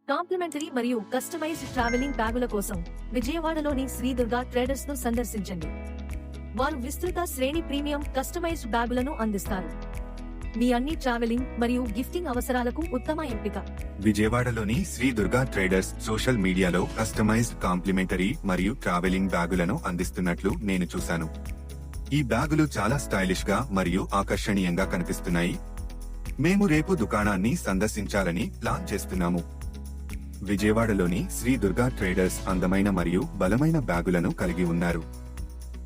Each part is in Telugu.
కాంప్లిమెంటరీ మరియు కస్టమైజ్డ్ ట్రావెలింగ్ బ్యాగుల కోసం విజయవాడలోని శ్రీ దుర్గా ట్రేడర్స్ ను సందర్శించండి. వారు విస్తృత శ్రేణి ప్రీమియం కస్టమైజ్డ్ బ్యాగులను అందిస్తారు. మీ అన్ని ట్రావెలింగ్ మరియు గిఫ్టింగ్ అవసరాలకు ఉత్తమ ఎంపిక. విజయవాడలోని శ్రీ దుర్గా ట్రేడర్స్ సోషల్ మీడియాలో కస్టమైజ్డ్ కాంప్లిమెంటరీ మరియు ట్రావెలింగ్ బ్యాగులను అందిస్తున్నట్లు నేను చూశాను. ఈ బ్యాగులు చాలా స్టైలిష్ గా మరియు ఆకర్షణీయంగా కనిపిస్తున్నాయి. మేము రేపు దుకాణాన్ని సందర్శించాలని ప్లాన్ చేస్తున్నాము. విజయవాడలోని శ్రీ దుర్గా ట్రేడర్స్ అందమైన మరియు బలమైన బ్యాగులను కలిగి ఉన్నారు.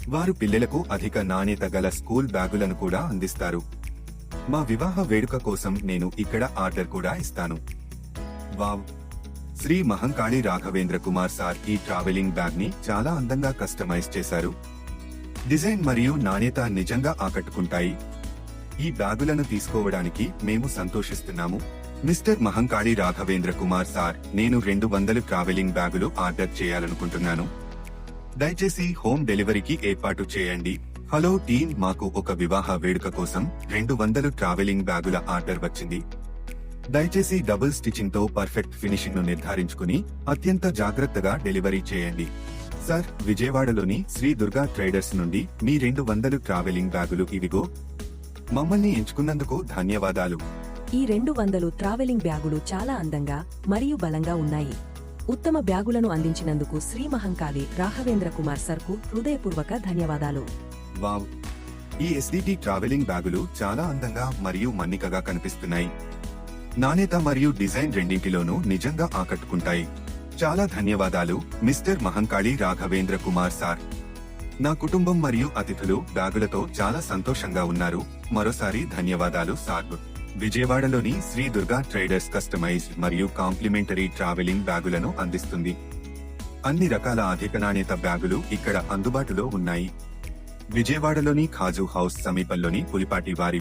వారు పిల్లలకు అధిక నాణ్యత గల స్కూల్ బ్యాగులను కూడా అందిస్తారు. మా వివాహ వేడుక కోసం నేను ఇక్కడ ఆర్డర్ కూడా ఇస్తాను. వావ్! శ్రీ మహంకాళి రాఘవేంద్ర కుమార్ సార్ ఈ ట్రావెలింగ్ బ్యాగ్ ని చాలా అందంగా కస్టమైజ్ చేశారు. డిజైన్ మరియు నాణ్యత నిజంగా ఆకట్టుకుంటాయి. ఈ బ్యాగులను తీసుకోవడానికి మేము సంతోషిస్తున్నాము. మిస్టర్ మహంకాళి రాఘవేంద్ర కుమార్ సార్, నేను 200 ట్రావెలింగ్ బ్యాగులు ఆర్డర్ చేయాలనుకుంటున్నాను. దయచేసి హోమ్ డెలివరీకి ఏర్పాటు చేయండి. హలో టీమ్, మాకు ఒక వివాహ వేడుక కోసం 200 ట్రావెలింగ్ బ్యాగుల ఆర్డర్ వచ్చింది. దయచేసి డబుల్ స్టిచింగ్ తో పర్ఫెక్ట్ ఫినిషింగ్ ను నిర్ధారించుకుని అత్యంత జాగ్రత్తగా డెలివరీ చేయండి. సార్, విజయవాడలోని శ్రీ దుర్గా ట్రేడర్స్ నుండి మీ 200 ట్రావెలింగ్ బ్యాగులు ఇవిగో. మమ్మల్ని ఎంచుకున్నందుకు ధన్యవాదాలు. ఈ 200 ట్రావెలింగ్ బ్యాగులు చాలా అందంగా మరియు బలంగా ఉన్నాయి. ఉత్తమ బ్యాగులను అందించినందుకు శ్రీ మహంకాళి రాఘవేంద్ర కుమార్ సర్కు హృదయపూర్వక ధన్యవాదాలు. వావ్! ఈ ఎస్డిటి ట్రావెలింగ్ బ్యాగులు చాలా అందంగా మరియు మన్నికగా కనిపిస్తున్నాయి. నాణ్యత మరియు డిజైన్ రెండింటిలోనూ నిజంగా ఆకట్టుకుంటాయి. చాలా ధన్యవాదాలు మిస్టర్ మహంకాళి రాఘవేంద్ర కుమార్ సార్. నా కుటుంబం మరియు అతిథులు బ్యాగులతో చాలా సంతోషంగా ఉన్నారు. మరోసారి ధన్యవాదాలు సార్. విజయవాడలోని శ్రీ దుర్గా ట్రేడర్స్ కస్టమైజ్డ్ మరియు కాంప్లిమెంటరీ ట్రావెలింగ్ బ్యాగులను అందిస్తుంది. అన్ని రకాల అధిక నాణ్యత బ్యాగులు ఇక్కడ అందుబాటులో ఉన్నాయి. విజయవాడలోని ఖాజు హౌస్ సమీపంలోని పులిపాటి వారి